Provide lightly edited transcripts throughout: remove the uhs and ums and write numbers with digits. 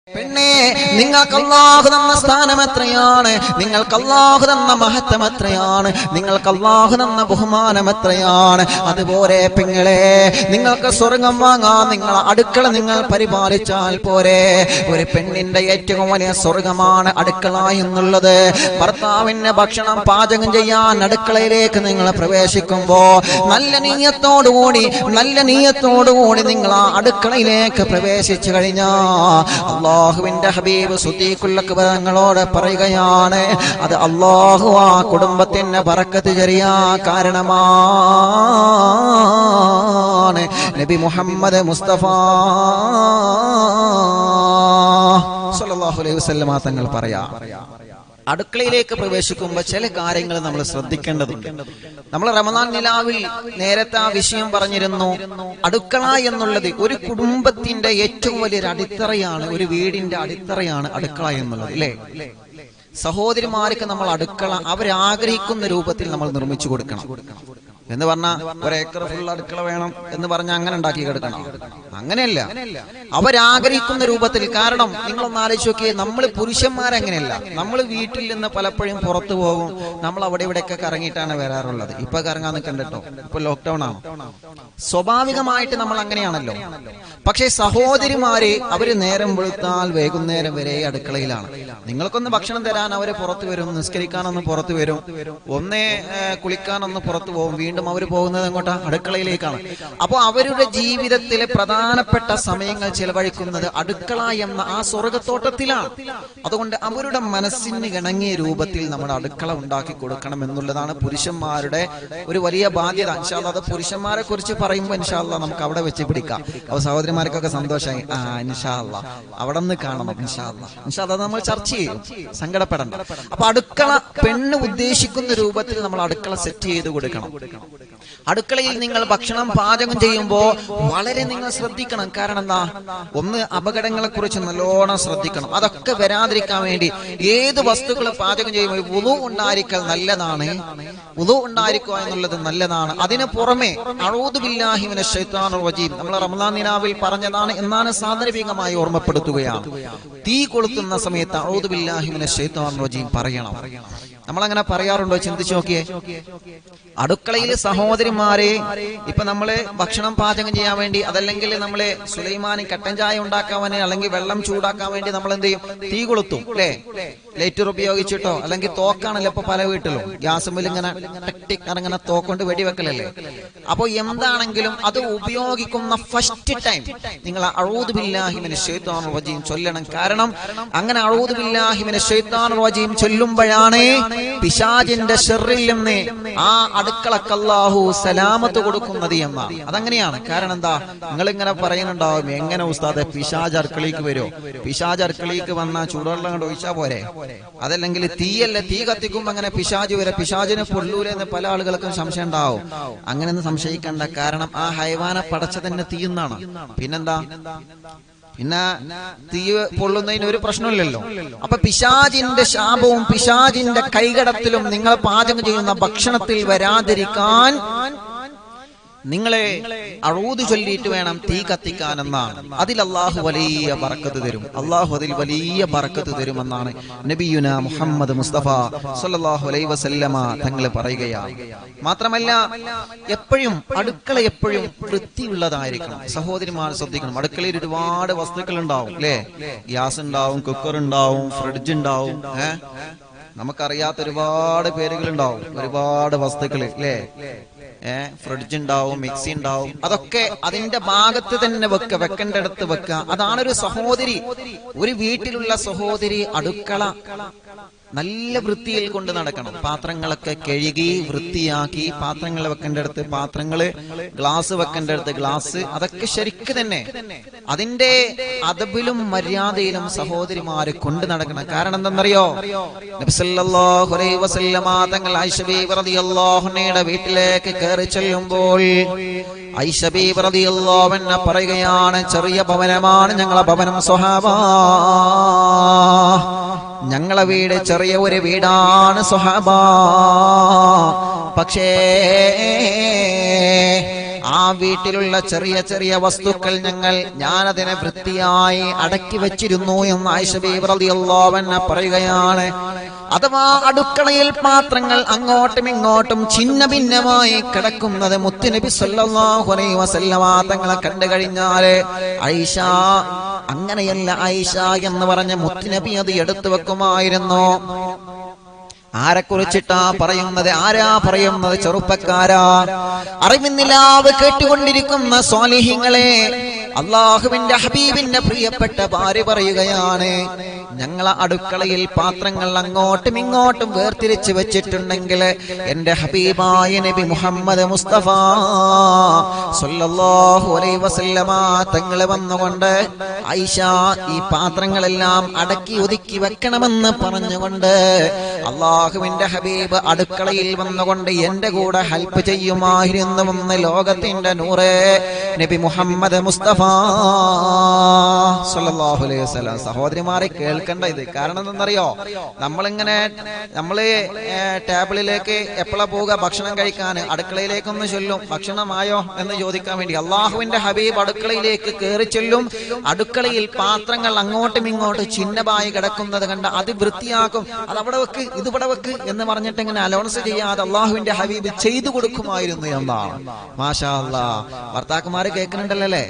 പെണ്ണേ, നിങ്ങൾക്ക് അല്ലാഹു തന്ന സ്ഥാനം എത്രയാണ്, നിങ്ങൾക്ക് അല്ലാഹു തന്ന മഹത്വം എത്രയാണ്, നിങ്ങൾക്ക് അല്ലാഹു തന്ന ബഹുമാനം എത്രയാണ്. അതുപോലെ പെങ്ങളെ, നിങ്ങൾക്ക് സ്വർഗം വാങ്ങാൻ നിങ്ങൾ അടുക്കള നിങ്ങൾ പരിപാലിച്ചാൽ പോരെ. ഒരു പെണ്ണിന്റെ ഏറ്റവും വലിയ സ്വർഗമാണ് അടുക്കള എന്നുള്ളത്. ഭർത്താവിന് ഭക്ഷണം പാചകം ചെയ്യാൻ അടുക്കളയിലേക്ക് നിങ്ങൾ പ്രവേശിക്കുമ്പോ നല്ല നീയത്തോടുകൂടി നിങ്ങൾ ആ അടുക്കളയിലേക്ക് പ്രവേശിച്ചു കഴിഞ്ഞാൽ അല്ലാഹുവിന്റെ ഹബീബ് സുദ്ദീഖുൽ അക്ബർ തങ്ങളോട് പറയുകയാണ്, അത് അല്ലാഹു ആ കുടുംബത്തിന് ബറക്കത്ത് ചൊരിയാൻ കാരണമാണ്. നബി മുഹമ്മദ് മുസ്തഫ സ്വല്ലല്ലാഹു അലൈഹി വസല്ലം തങ്ങൾ പറയാ, അടുക്കളയിലേക്ക് പ്രവേശിക്കുമ്പോൾ ചില കാര്യങ്ങൾ നമ്മൾ ശ്രദ്ധിക്കേണ്ടതുണ്ട്. നമ്മൾ റമദാൻ നിലാവിൽ നേരത്തെ ആ വിഷയം പറഞ്ഞിരുന്നു. അടുക്കള എന്നുള്ളത് ഒരു കുടുംബത്തിന്റെ ഏറ്റവും വലിയൊരു അടിത്തറയാണ്, ഒരു വീടിന്റെ അടിത്തറയാണ് അടുക്കള എന്നുള്ളത്, അല്ലേ? സഹോദരിമാർക്ക് നമ്മൾ അടുക്കള അവരാഗ്രഹിക്കുന്ന രൂപത്തിൽ നമ്മൾ നിർമ്മിച്ചു കൊടുക്കണം. എന്ന് പറഞ്ഞാൽ ഒരേക്കർ ഫുൾ അടുക്കള വേണം എന്ന് പറഞ്ഞാൽ അങ്ങനെ ഉണ്ടാക്കി കിടക്കണം, അങ്ങനെയല്ല. അവരാഗ്രഹിക്കുന്ന രൂപത്തിൽ. കാരണം നിങ്ങളൊന്ന് ആലോചിച്ച് നോക്കിയേ, നമ്മൾ പുരുഷന്മാരങ്ങനെയല്ല. നമ്മൾ വീട്ടിൽ നിന്ന് പലപ്പോഴും പുറത്തു പോകും, നമ്മൾ അവിടെ ഇവിടെയൊക്കെ കറങ്ങിയിട്ടാണ് വരാറുള്ളത്. ഇപ്പൊ കറങ്ങാൻ നിൽക്കണ്ടോ, ഇപ്പൊ ലോക്ക്ഡൌൺ ആണ്. സ്വാഭാവികമായിട്ട് നമ്മൾ അങ്ങനെയാണല്ലോ. പക്ഷെ സഹോദരിമാര് അവര് നേരം വെളുത്താൽ വൈകുന്നേരം വരെ അടുക്കളയിലാണ്. നിങ്ങൾക്കൊന്ന് ഭക്ഷണം തരാൻ അവര് പുറത്തു വരും, നിസ്കരിക്കാനൊന്ന് പുറത്തു വരും, ഒന്നേ കുളിക്കാനൊന്ന് പുറത്തു പോകും, വീണ്ടും അവർ പോകുന്നത് എങ്ങോട്ടാ? അടുക്കളയിലേക്കാണ്. അപ്പോൾ അവരുടെ ജീവിതത്തിലെ പ്രധാനപ്പെട്ട സമയങ്ങൾ ചെലവഴിക്കുന്നത് അടുക്കള എന്ന ആ സ്വർഗത്തോട്ടത്തിലാണ്. അതുകൊണ്ട് അവരുടെ മനസ്സിന് ഇണങ്ങിയ രൂപത്തിൽ നമ്മുടെ അടുക്കള ഉണ്ടാക്കി കൊടുക്കണം എന്നുള്ളതാണ് പുരുഷന്മാരുടെ ഒരു വലിയ ബാധ്യത. ഇൻഷാ അല്ലാഹ് അത് പുരുഷന്മാരെ കുറിച്ച് പറയുമ്പോൾ ഇൻഷാ അല്ലാഹ് നമുക്ക് അവിടെ വെച്ച് പിടിക്കാം. അപ്പോൾ സഹോദരിമാർക്കൊക്കെ സന്തോഷമായി, ഇൻഷാ അല്ലാഹ് അവിടെ നിന്ന് കാണണം. ഇൻഷാ അല്ലാഹ് നമ്മൾ ചർച്ച ചെയ്യും, സങ്കടപ്പെടണ്ട. അപ്പൊ അടുക്കള പെണ്ണ് ഉദ്ദേശിക്കുന്ന രൂപത്തിൽ നമ്മൾ അടുക്കള സെറ്റ് ചെയ്ത് കൊടുക്കണം. അടുക്കളയിൽ നിങ്ങൾ ഭക്ഷണം പാചകം ചെയ്യുമ്പോൾ വളരെ നിങ്ങൾ ശ്രദ്ധിക്കണം. കാരണം എന്താ? ഒന്ന്, അപകടങ്ങളെ കുറിച്ച് നല്ലോണം ശ്രദ്ധിക്കണം. അതൊക്കെ വരാതിരിക്കാൻ വേണ്ടി ഏത് വസ്തുക്കൾ പാചകം ചെയ്യുമ്പോൾ വുളു ഉണ്ടായിരിക്കൽ നല്ലതാണ്. വുളു ഉണ്ടായിരിക്കുക എന്നുള്ളത് നല്ലതാണ്. അതിന് പുറമെ അഊദു ബില്ലാഹി മിനശ് ശൈത്വാനിർ റജീം നമ്മൾ റമദാൻ നിലാവിൽ പറഞ്ഞതാണ് എന്നാണ് സാന്ദർഭികമായി ഓർമ്മപ്പെടുത്തുകയാണ്. തീ കൊളുത്തുന്ന സമയത്ത് അഊദു ബില്ലാഹി മിനശ് ശൈത്വാനിർ റജീം പറയണം. നമ്മളങ്ങനെ പറയാറുണ്ടോ? ചിന്തിച്ചു നോക്കിയേ. അടുക്കളയിൽ സഹോദരിമാരെ, ഇപ്പൊ നമ്മള് ഭക്ഷണം പാചകം ചെയ്യാൻ വേണ്ടി, അതല്ലെങ്കിൽ നമ്മള് സുലൈമാനി കട്ടൻ ചായ ഉണ്ടാക്കാൻ വേണ്ടി, അല്ലെങ്കിൽ വെള്ളം ചൂടാക്കാൻ വേണ്ടി നമ്മൾ എന്ത് ചെയ്യും? തീ കൊളുത്തും, അല്ലേ? ലൈറ്റർ ഉപയോഗിച്ചിട്ടോ, അല്ലെങ്കിൽ തോക്കാണല്ലോ ഇപ്പൊ പല വീട്ടിലും. ഗ്യാസുമ്പിൽ ഇങ്ങനെ അങ്ങനെ തോക്കൊണ്ട് വെടിവെക്കലല്ലേ. അപ്പൊ എന്താണെങ്കിലും അത് ഉപയോഗിക്കുന്ന ഫസ്റ്റ് ടൈം നിങ്ങൾ അഊദു ബില്ലാഹി മിനശ് ശൈത്വാനിർ റജീം ചൊല്ലണം. കാരണം അങ്ങനെ അഊദു ബില്ലാഹി മിനശ് ശൈത്വാനിർ റജീം ചൊല്ലുമ്പോഴാണ് പിശാചിന്റെ ശർറിൽ നിന്ന് ആ അടുക്കളക്ക് അല്ലാഹു സലാമത്ത് കൊടുക്കുന്നത് എന്നാണ്. അതങ്ങനെയാണ്. കാരണം എന്താ? നിങ്ങൾ ഇങ്ങനെ പറയുന്നുണ്ടാവും, എങ്ങനെ ഉസ്താദെ പിശാച് അടുക്കളയ്ക്ക് വരുമോ? പിശാച് അടുക്കളയ്ക്ക് വന്നാൽ ചൂടുവെള്ളം കൊണ്ട് ഒഴിച്ചാൽ പോരെ? അതല്ലെങ്കിൽ തീയല്ലേ, തീ കത്തിക്കുമ്പോ അങ്ങനെ പിശാച് വരെ, പിശാചിനെ പൊള്ളൂലെന്ന് പല ആളുകൾക്കും സംശയം ഉണ്ടാവും. അങ്ങനെയൊന്നും സംശയിക്കണ്ട. കാരണം ആ ഹൈവാനെ പടച്ച തന്നെ തീയുന്നാണ്. പിന്നെന്താ? പിന്നെ തീ പൊള്ളുന്നതിന് ഒരു പ്രശ്നമില്ലല്ലോ. അപ്പൊ പിശാചിന്റെ ശാപവും പിശാചിന്റെ കൈകടത്തിലും നിങ്ങൾ പാചകം ചെയ്യുന്ന ഭക്ഷണത്തിൽ വരാതിരിക്കാൻ നിങ്ങളെ അഊദു ചൊല്ലിയിട്ട് വേണം തീ കത്തിക്കാനെന്നാണ്. അതിൽ അല്ലാഹു വലിയ ബറക്കത്ത് തരും. അല്ലാഹു അതിൽ വലിയ ബറക്കത്ത് തരുമെന്നാണ് നബിയുന മുഹമ്മദ് മുസ്തഫ സ്വല്ലല്ലാഹു അലൈഹി വസല്ലമ തങ്ങൾ പറയുകയാണ്. മാത്രമല്ല, എപ്പോഴും അടുക്കള എപ്പോഴും വൃത്തിയുള്ളതായിരിക്കണം. സഹോദരിമാർ ശ്രദ്ധിക്കണം. അടുക്കളയിൽ ഒരുപാട് വസ്തുക്കൾ ഉണ്ടാവും, അല്ലേ? ഗ്യാസ് ഉണ്ടാവും, കുക്കർ ഉണ്ടാവും, ഫ്രിഡ്ജ് ഉണ്ടാവും, നമുക്കറിയാത്ത ഒരുപാട് പേരുകൾ ഉണ്ടാവും, ഒരുപാട് വസ്തുക്കൾ, അല്ലേ? ഫ്രിഡ്ജ് ഉണ്ടാവും, മിക്സി ഉണ്ടാവും. അതൊക്കെ അതിന്റെ ഭാഗത്ത് തന്നെ വെക്കേണ്ടടുത്ത് വെക്കുക. അതാണ് ഒരു സഹോദരി, ഒരു വീട്ടിലുള്ള സഹോദരി അടുക്കള നല്ല വൃത്തിയിൽ കൊണ്ട് നടക്കണം. പാത്രങ്ങളൊക്കെ കഴുകി വൃത്തിയാക്കി, പാത്രങ്ങൾ വെക്കേണ്ടടുത്ത് പാത്രങ്ങള്, ഗ്ലാസ് വെക്കേണ്ടടുത്ത് ഗ്ലാസ്, അതൊക്കെ ശരിക്ക് തന്നെ അതിന്റെ അദബിലും മര്യാദയിലും സഹോദരിമാര് കൊണ്ട് നടക്കണം. കാരണം എന്തെന്നറിയോ? നബി സല്ലല്ലാഹു അലൈഹി വസല്ലമ തങ്ങൾ ആയിഷ ബീവി റളിയല്ലാഹു അൻഹയുടെ വീട്ടിലേക്ക് കയറി ചെല്ലുമ്പോൾ ആയിഷ ബീവി റളിയല്ലാഹു അൻഹ പറയുകയാണ്, ചെറിയ ഭവനമാണ് ഞങ്ങളെ ഭവനം സ്വഹാബ, ഞങ്ങളെ വീട് ചെറിയ ഒരു വീടാണ് സ്വഹാബ. പക്ഷേ ആ വീട്ടിലുള്ള ചെറിയ ചെറിയ വസ്തുക്കൾ ഞാനതിനെ വൃത്തിയായി അടക്കി വെച്ചിരുന്നു എന്ന് ആയിഷ ബീവി റളിയല്ലാഹു അൻഹ പറയുകയാണ്. അഥവാ അടുക്കളയിൽ പാത്രങ്ങൾ അങ്ങോട്ടും ഇങ്ങോട്ടും ഛിന്ന ഭിന്നമായി കിടക്കുന്നത് മുത്തുനബി സല്ലല്ലാഹു അലൈഹി വസല്ലമ തങ്ങളെ കണ്ടു കഴിഞ്ഞാല് ആയിഷ അങ്ങനെയല്ല, ആയിഷ എന്ന് പറഞ്ഞ മുത്തുനബി അത് എടുത്തു വെക്കുമായിരുന്നു. ആരെക്കുറിച്ചിട്ടാ പറയുന്നത്? ആരാ പറയുന്നത്? ചെറുപ്പക്കാരാ, അറിവിന്നിലാവ് കേട്ടുകൊണ്ടിരിക്കുന്ന സ്വാലിഹീങ്ങളെ, അള്ളാഹുവിന്റെ ഹബീബിന്റെ പ്രിയപ്പെട്ട ഭാര്യ പറയുകയാണ്, ഞങ്ങളെ അടുക്കളയിൽ പാത്രങ്ങൾ അങ്ങോട്ടും ഇങ്ങോട്ടും വേർതിരിച്ച് വെച്ചിട്ടുണ്ടെങ്കിൽ എന്റെ ഹബീബായ നബി മുഹമ്മദ് മുസ്തഫ സല്ലല്ലാഹു അലൈഹി വസല്ലമ തങ്ങളെ വന്നുകൊണ്ട് ആയിഷ ഈ പാത്രങ്ങളെല്ലാം അടക്കി ഒതുക്കി വെക്കണമെന്ന് പറഞ്ഞുകൊണ്ട് അള്ളാഹുവിന്റെ ഹബീബ് അടുക്കളയിൽ വന്നുകൊണ്ട് എന്റെ കൂടെ ഹെൽപ്പ് ചെയ്യുമായിരുന്നുവെന്ന് ലോകത്തിന്റെ നൂറേ നബി മുഹമ്മദ് മുസ്തഫ സല്ലല്ലാഹു അലൈഹി വസല്ലം. സഹോദരിമാരെ കേൾക്കേണ്ട ഇത്. കാരണം എന്തെന്നറിയോ, നമ്മള് ടേബിളിലേക്ക് എപ്പോഴാ പോവുക? ഭക്ഷണം കഴിക്കാൻ. അടുക്കളയിലേക്കൊന്ന് ചൊല്ലും, ഭക്ഷണമായോ എന്ന് ചോദിക്കാൻ വേണ്ടി. അള്ളാഹുവിന്റെ ഹബീബ് അടുക്കളയിലേക്ക് കയറി ചെല്ലും. അടുക്കളയിൽ പാത്രങ്ങൾ അങ്ങോട്ടും ഇങ്ങോട്ടും ചിഹ്നമായി കിടക്കുന്നത് കണ്ട അത് വൃത്തിയാക്കും. അത് അവിടെ വെക്ക്, ഇത് ഇവിടെ വെക്ക് എന്ന് പറഞ്ഞിട്ട് ഇങ്ങനെ അലൗൺസ് ചെയ്യാതെ അള്ളാഹുവിന്റെ ഹബീബ് ചെയ്തു കൊടുക്കുമായിരുന്നു എന്നാണ്. മാഷാ അല്ലാഹ്. ഭർത്താക്കന്മാര് കേൾക്കുന്നുണ്ടല്ലേ?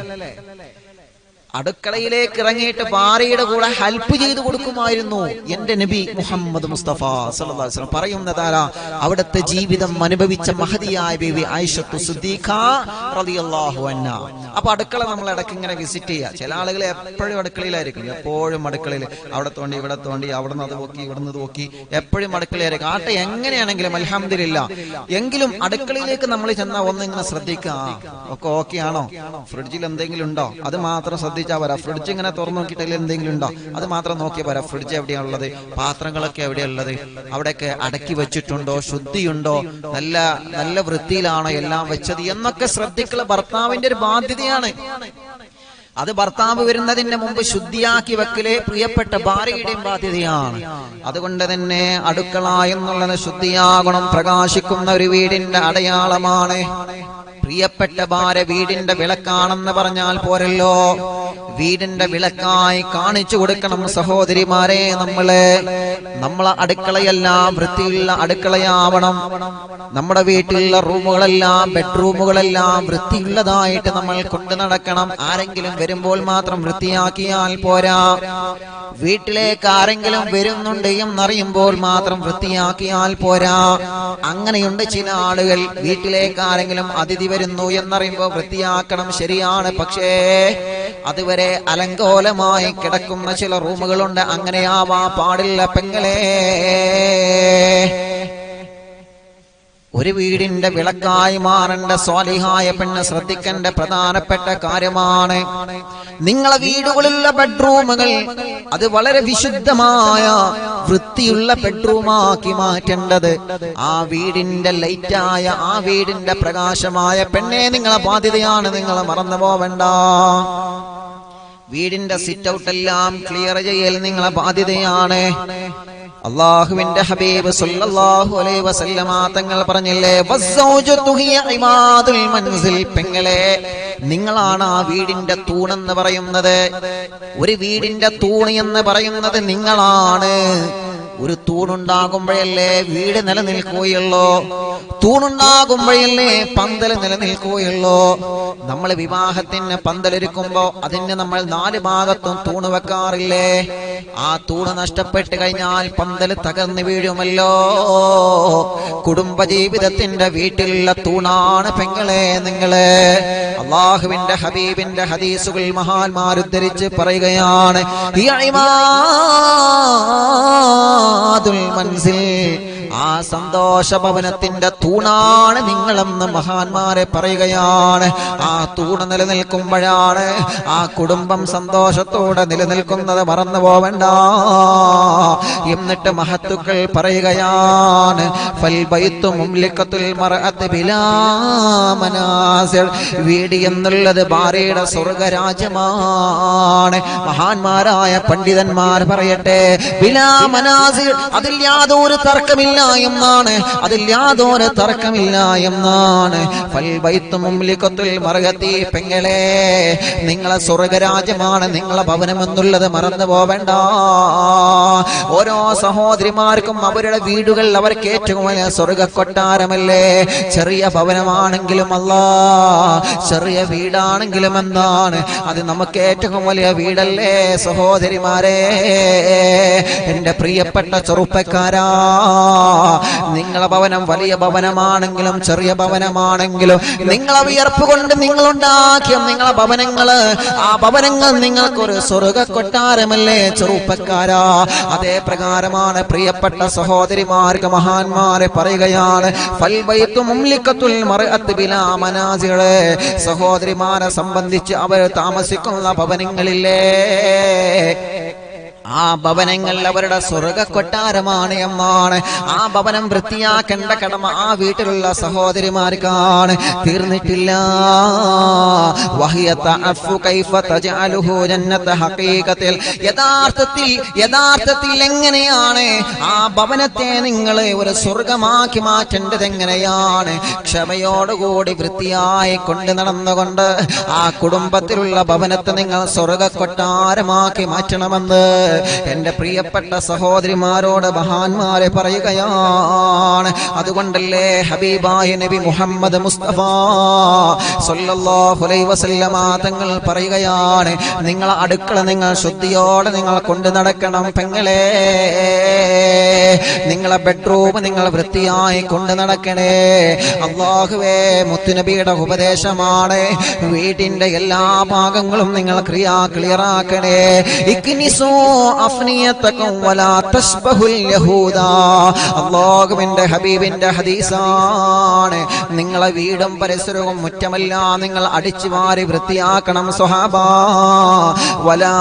അടുക്കളയിലേക്ക് ഇറങ്ങിയിട്ട് ഭാര്യയുടെ കൂടെ ഹെൽപ്പ് ചെയ്തു കൊടുക്കുമായിരുന്നു എന്റെ നബി മുഹമ്മദ് മുസ്തഫ സല്ലല്ലാഹു അലൈഹി വസല്ലം. പറയുന്നതാരാ? അവിടുത്തെ ജീവിതം അനുഭവിച്ച മഹദിയായ ബീവി ആയിഷത്തു സിദ്ദീഖ റളിയല്ലാഹു അൻഹ. അപ്പൊ അടുക്കള നമ്മൾ ഇടയ്ക്ക് ഇങ്ങനെ വിസിറ്റ് ചെയ്യുക. ചില ആളുകൾ എപ്പോഴും അടുക്കളയിലായിരിക്കും, എപ്പോഴും അടുക്കളയിൽ, അവിടെ തോണ്ടി ഇവിടെ തോണ്ടി, അവിടെ നിന്ന് അത് നോക്കി ഇവിടെ നിന്ന് നോക്കി, എപ്പോഴും അടുക്കളയിലായിരിക്കും. ആട്ടെ, എങ്ങനെയാണെങ്കിലും അൽഹംദുലില്ലാ, എങ്കിലും അടുക്കളയിലേക്ക് നമ്മൾ ചെന്നാൽ ഒന്ന് ഇങ്ങനെ ശ്രദ്ധിക്കുക. ഒക്കെ ഓക്കെ ആണോ? ഫ്രിഡ്ജിൽ എന്തെങ്കിലും ഉണ്ടോ? അത് മാത്രം ശ്രദ്ധിച്ചാൽ വരാം. ഫ്രിഡ്ജ് ഇങ്ങനെ തുറന്നു നോക്കിയിട്ടില്ല, എന്തെങ്കിലും ഉണ്ടോ അത് മാത്രം നോക്കിയാൽ വരാം. ഫ്രിഡ്ജ് എവിടെയാണുള്ളത്, പാത്രങ്ങളൊക്കെ എവിടെയുള്ളത്, അവിടെയൊക്കെ അടക്കി വെച്ചിട്ടുണ്ടോ, ശുദ്ധിയുണ്ടോ, നല്ല നല്ല വൃത്തിയിലാണോ എല്ലാം വെച്ചത് എന്നൊക്കെ ശ്രദ്ധിക്കുക. ഭർത്താവിന്റെ ഒരു ബാധ്യതയാണ് അത്. ഭർത്താവ് വരുന്നതിന് മുമ്പ് ശുദ്ധിയാക്കി വെക്കലേ പ്രിയപ്പെട്ട ഭാര്യയുടെയും ബാധ്യതയാണ്. അതുകൊണ്ട് തന്നെ അടുക്കള എന്നുള്ളത് ശുദ്ധിയാകണം. പ്രകാശിക്കുന്ന ഒരു വീടിന്റെ അടയാളമാണ്. പ്രിയപ്പെട്ട ഭാര്യ വീടിന്റെ വിളക്കാണെന്ന് പറഞ്ഞാൽ പോരല്ലോ, വീടിന്റെ വിളക്കായി കാണിച്ചു കൊടുക്കണം. സഹോദരിമാരെ, നമ്മളെ അടുക്കളയെല്ലാം വൃത്തിയുള്ള അടുക്കളയാവണം. നമ്മുടെ വീട്ടിലുള്ള റൂമുകളെല്ലാം, ബെഡ്റൂമുകളെല്ലാം വൃത്തിയുള്ളതായിട്ട് നമ്മൾ കൊണ്ടു നടക്കണം. ആരെങ്കിലും വരുമ്പോൾ മാത്രം വൃത്തിയാക്കിയാൽ പോരാ. വീട്ടിലേക്ക് ആരെങ്കിലും വരുന്നുണ്ട് എന്നറിയുമ്പോൾ മാത്രം വൃത്തിയാക്കിയാൽ പോരാ. അങ്ങനെയുണ്ട് ചില ആളുകൾ, വീട്ടിലേക്ക് ആരെങ്കിലും അതിഥി വരുന്നു എന്നറിയുമ്പോൾ വൃത്തിയാക്കണം, ശരിയാണ്. പക്ഷേ അതുവരെ അലങ്കോലമായി കിടക്കുന്ന ചില റൂമുകളുണ്ട്. അങ്ങനെയാവാ പാടില്ല പെങ്ങളെ. ഒരു വീടിന്റെ വിളക്കായി മാറേണ്ട സ്വാലിഹായ പെണ്ണ് ശ്രദ്ധിക്കേണ്ട പ്രധാനപ്പെട്ട കാര്യമാണ്. നിങ്ങളെ വീടുകളിലുള്ള ബെഡ്റൂമുകൾ അത് വളരെ വിശുദ്ധമായ വൃത്തിയുള്ള ബെഡ്റൂമാക്കി മാറ്റേണ്ടത് ആ വീടിന്റെ ലൈറ്റായ, ആ വീടിന്റെ പ്രകാശമായ പെണ്ണെ നിങ്ങളെ ബാധ്യതയാണ്. നിങ്ങൾ മറന്നു പോവണ്ട. വീടിന്റെ സിറ്റ് ഔട്ട് എല്ലാം ക്ലിയർ ചെയ്യൽ നിങ്ങളെ ബാധ്യതയാണ്. അല്ലാഹുവിന്റെ ഹബീബ് സല്ലല്ലാഹു അലൈഹി വസല്ലമ തങ്ങൾ പറഞ്ഞില്ലേ, വസ്സൗജതു ഹിയ ഇമാദുൽ മൻസിൽ. പെങ്ങളെ, നിങ്ങളാണ് ആ വീടിന്റെ തൂണെന്ന് പറയുന്നത്. ഒരു വീടിന്റെ തൂണ് എന്ന് പറയുന്നത് നിങ്ങളാണ്. ഒരു തൂണുണ്ടാകുമ്പോഴല്ലേ വീട് നിലനിൽക്കുകയുള്ളൂ. തൂണുണ്ടാകുമ്പോഴല്ലേ പന്തൽ നിലനിൽക്കുകയുള്ളൂ. നമ്മൾ വിവാഹത്തിന് പന്തലൊരുക്കുമ്പോ അതിന് നമ്മൾ 4 ഭാഗത്തും തൂണ് വെക്കാറില്ലേ? ആ തൂണ് നഷ്ടപ്പെട്ട് കഴിഞ്ഞാൽ പന്തൽ തകർന്നു വീഴുമല്ലോ. കുടുംബജീവിതത്തിന്റെ വീട്ടിലുള്ള തൂണാണ് പെങ്ങളെ നിങ്ങള്. അള്ളാഹുവിന്റെ ഹബീബിന്റെ ഹദീസുകൾ മഹാന്മാർ ഉദ്ധരിച്ച് പറയുകയാണ്, ആ സന്തോഷ ഭവനത്തിന്റെ തൂണാണ് നിങ്ങളെന്ന് മഹാന്മാരെ പറയുകയാണ്. ആ തൂണ് നിലനിൽക്കുമ്പോഴാണ് ആ കുടുംബം സന്തോഷത്തോടെ നിലനിൽക്കുന്നത്. മറന്നു പോവണ്ട. എന്നിട്ട് മഹത്തുക്കൾ പറയുകയാണ്, വീട് എന്നുള്ളത് ഭാര്യയുടെ സ്വർഗരാജ്യമാണ്. മഹാന്മാരായ പണ്ഡിതന്മാർ പറയട്ടെ, ബിലാ മനാസിർ, അതിൽ യാതൊരു തർക്കമില്ല. എന്നാണ്, അതിൽ യാതൊരു തർക്കമില്ല എന്നാണ്. പെങ്ങളെ, നിങ്ങളെ സ്വർഗരാജ്യമാണ് നിങ്ങളെ ഭവനം എന്നുള്ളത് മറന്നു പോവേണ്ട. ഓരോ സഹോദരിമാർക്കും അവരുടെ വീടുകൾ അവർക്ക് ഏറ്റവും വലിയ സ്വർഗ കൊട്ടാരമല്ലേ. ചെറിയ ഭവനമാണെങ്കിലും ചെറിയ വീടാണെങ്കിലും എന്താണ്, അത് നമുക്ക് ഏറ്റവും വലിയ വീടല്ലേ സഹോദരിമാരെ. എന്റെ പ്രിയപ്പെട്ട ചെറുപ്പക്കാരാ, നിങ്ങളെ ഭവനം വലിയ ഭവനമാണെങ്കിലും ചെറിയ ഭവനമാണെങ്കിലും നിങ്ങളെ വിയർപ്പ് കൊണ്ട് നിങ്ങളുണ്ടാക്കിയ നിങ്ങളെ ഭവനങ്ങള്, ആ ഭവനങ്ങൾ നിങ്ങൾക്കൊരു സ്വർഗ കൊട്ടാരമല്ലേ ചെറുപ്പക്കാരാ. അതേ പ്രകാരമാണ് പ്രിയപ്പെട്ട സഹോദരിമാർക്ക് മഹാന്മാരെ പറയുകയാണ്, സഹോദരിമാരെ സംബന്ധിച്ച് അവർ താമസിക്കുന്ന ഭവനങ്ങളില്ലേ, ആ ഭവനങ്ങൾ അവരുടെ സ്വർഗ കൊട്ടാരമാണ് എന്നാണ്. ആ ഭവനം വൃത്തിയാക്കേണ്ട കടമ ആ വീട്ടിലുള്ള സഹോദരിമാർക്കാണ്. തീർന്നിട്ടില്ല. യഥാർത്ഥത്തിൽ എങ്ങനെയാണ് ആ ഭവനത്തെ നിങ്ങൾ ഒരു സ്വർഗമാക്കി മാറ്റേണ്ടത്? എങ്ങനെയാണ്? ക്ഷമയോടുകൂടി വൃത്തിയായി കൊണ്ട് നടന്നുകൊണ്ട് ആ കുടുംബത്തിലുള്ള ഭവനത്തെ നിങ്ങൾ സ്വർഗ കൊട്ടാരമാക്കി മാറ്റണമെന്ന് എന്റെ പ്രിയപ്പെട്ട സഹോദരിമാരോട് മഹാന്മാരെ പറയുകയാണ്. അതുകൊണ്ടല്ലേ ഹബീബായ നബി മുഹമ്മദ് മുസ്തഫ സല്ലല്ലാഹു അലൈഹി വസല്ലമ തങ്ങൾ പറയുകയാണ്, നിങ്ങളെ അടുക്കള നിങ്ങൾ ശുദ്ധിയോടെ നിങ്ങൾ കൊണ്ട് നടക്കണം പെങ്ങളെ. നിങ്ങളെ ബെഡ്റൂം നിങ്ങൾ വൃത്തിയായി കൊണ്ട് നടക്കണേ. അല്ലാഹുവേ, മുത്തുനബിയുടെ ഉപദേശമാണ്, വീടിന്റെ എല്ലാ ഭാഗങ്ങളും നിങ്ങൾ ക്ലിയറാക്കണേ. അല്ലാഹുവിന്റെ ഹബീബിന്റെ ഹദീസാണ്, നിങ്ങളെ വീടും പരിസരവും മുറ്റമല്ല നിങ്ങൾ അടിച്ചു വാരി വൃത്തിയാക്കണം സ്വഹാബാ. വലാ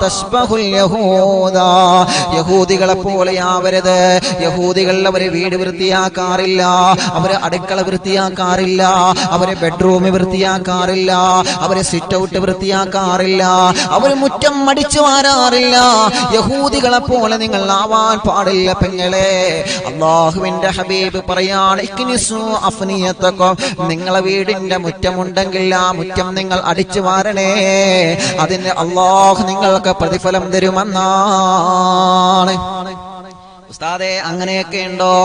തശ്ബഹുൽ യഹൂദ, യഹൂദികളെ പോലെയാവരുത്. യഹൂദികൾ അവര് വീട് വൃത്തിയാക്കാറില്ല, അവര് അടുക്കള വൃത്തിയാക്കാറില്ല, അവര് ബെഡ്റൂം വൃത്തിയാക്കാറില്ല, അവര് സിറ്റ് ഔട്ട് വൃത്തിയാക്കാറില്ല, അവര് മുറ്റം അടിച്ചു വാരാറില്ല. യഹൂദികളെ പോലെ നിങ്ങൾ ആവാൻ പാടില്ല പെങ്ങളെ. അല്ലാഹുവിന്റെ ഹബീബ് പറയാണ്, ഇക്നിസു അഫ്നിയതകും, നിങ്ങളെ വീടിന്റെ മുറ്റമുണ്ടെങ്കിൽ ആ മുറ്റം നിങ്ങൾ അടിച്ചു വാരണേ. അതിന് അല്ലാഹു നിങ്ങൾക്ക് പ്രതിഫലം തരുമെന്നാണ്. ഉസ്താദേ, അങ്ങനെയൊക്കെ ഉണ്ടോ?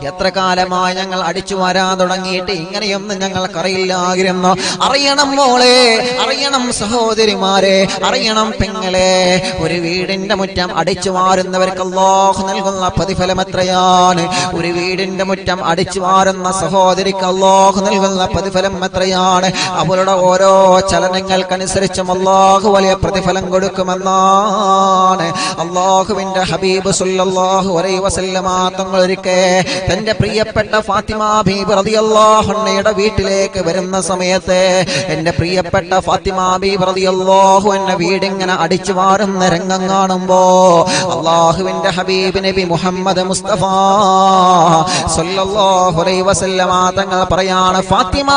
എത്ര കാലമായി ഞങ്ങൾ അടിച്ചു വരാൻ തുടങ്ങിയിട്ട് ഇങ്ങനെയൊന്നും ഞങ്ങൾക്കറിയില്ലായിരുന്നു. അറിയണം മോളെ, അറിയണം സഹോദരിമാരെ, അറിയണം പെങ്ങളെ. ഒരു വീടിന്റെ മുറ്റം അടിച്ചു വാരുന്നവർക്ക് അല്ലാഹു നൽകുന്ന പ്രതിഫലം എത്രയാണ്? ഒരു വീടിന്റെ മുറ്റം അടിച്ചു വാരുന്ന സഹോദരിക്ക് അല്ലാഹു നൽകുന്ന പ്രതിഫലം എത്രയാണ്? അവരുടെ ഓരോ ചലനങ്ങൾക്കനുസരിച്ചും അല്ലാഹു വലിയ പ്രതിഫലം കൊടുക്കുമെന്നാണ് അല്ലാഹുവിന്റെ ഹബീബ് സല്ലല്ലാഹു അലൈഹി വസല്ലമ തങ്ങൾ ഒരിക്കൽ തന്റെ പ്രിയപ്പെട്ട ഫാത്തിമ ബീബി റളിയല്ലാഹു അൻഹയുടെ വീട്ടിലേക്ക് വരുന്ന സമയത്ത് എന്റെ പ്രിയപ്പെട്ട ഫാത്തിമ ബീബി റളിയല്ലാഹു അൻഹ വീടിങ്ങനെ അടിച്ചു വാരുന്ന രംഗം കാണുമ്പോ അല്ലാഹുവിന്റെ ഹബീബ് നബി മുഹമ്മദ് മുസ്തഫ സല്ലല്ലാഹു അലൈഹി വസല്ലമ തങ്ങൾ പറയാണ്, ഫാത്തിമ,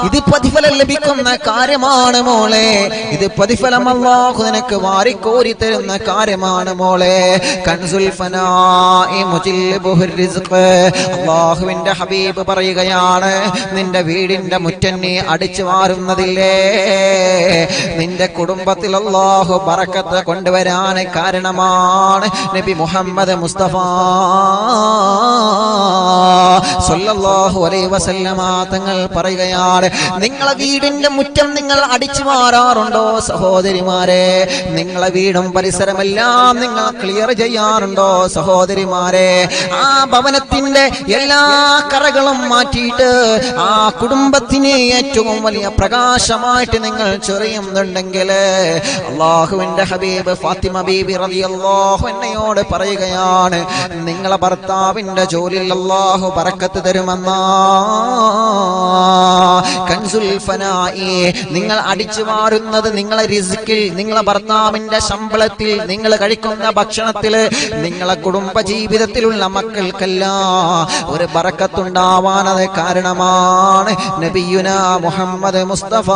ഇത് പ്രതിഫലം ലഭിക്കുന്ന കാര്യമാണ് മോളെ, ഇത് പ്രതിഫലം അല്ലാഹു നിനക്ക് വാരിക്കോരി തരുന്ന കാര്യമാണ് മോളെ. കൻസുൽ ഫനാഇ മുജിൽബുർ റിസ്ഖ്, അല്ലാഹുവിന്റെ ഹബീബ് പറയുകയാണ്, നിന്റെ വീടിന്റെ മുറ്റം നീ അടിച്ചു വാരുന്നതില്ലേ, നിന്റെ കുടുംബത്തിൽ അല്ലാഹു ബറക്കത്ത് കൊണ്ടുവരാൻ കാരണമാണ്. നബി മുഹമ്മദ് മുസ്തഫ സല്ലല്ലാഹു അലൈഹി വസല്ലമ തങ്ങൾ പറയുകയാണ്, നിങ്ങളെ വീടിന്റെ മുറ്റം നിങ്ങൾ അടിച്ചു മാറാറുണ്ടോ സഹോദരിമാരെ? നിങ്ങളെ വീടും പരിസരമെല്ലാം നിങ്ങൾ ക്ലിയർ ചെയ്യാറുണ്ടോ സഹോദരിമാരെ? ആ ഭവനത്തിന്റെ എല്ലാ കറകളും മാറ്റിയിട്ട് ആ കുടുംബത്തിന് ഏറ്റവും വലിയ പ്രകാശമായിട്ട് നിങ്ങൾ ചൊരിയുന്നുണ്ടെങ്കിൽ അല്ലാഹുവിന്റെ ഹബീബ് ഫാത്തിമ ബീബി റളിയല്ലാഹു അൻഹയോട് പറയുകയാണ്, നിങ്ങളെ ഭർത്താവിന്റെ ജോലിയിൽ അല്ലാഹു ബറക്കത്ത് തരുമെന്നാ. കൻസുൽ ഫനാഇ, നിങ്ങൾ അടിച്ചു മാറുന്നത് നിങ്ങളെ റിസ്കിൽ, നിങ്ങളെ ഭർത്താവിന്റെ ശമ്പളത്തിൽ, നിങ്ങൾ കഴിക്കുന്ന ഭക്ഷണത്തിൽ, നിങ്ങളെ കുടുംബ ജീവിതത്തിലുള്ള മക്കൾക്കെല്ലാം ഒരു ബറക്കത്തുണ്ടാവാനത് കാരണമാണ് നബിയുനാ മുഹമ്മദ് മുസ്തഫ.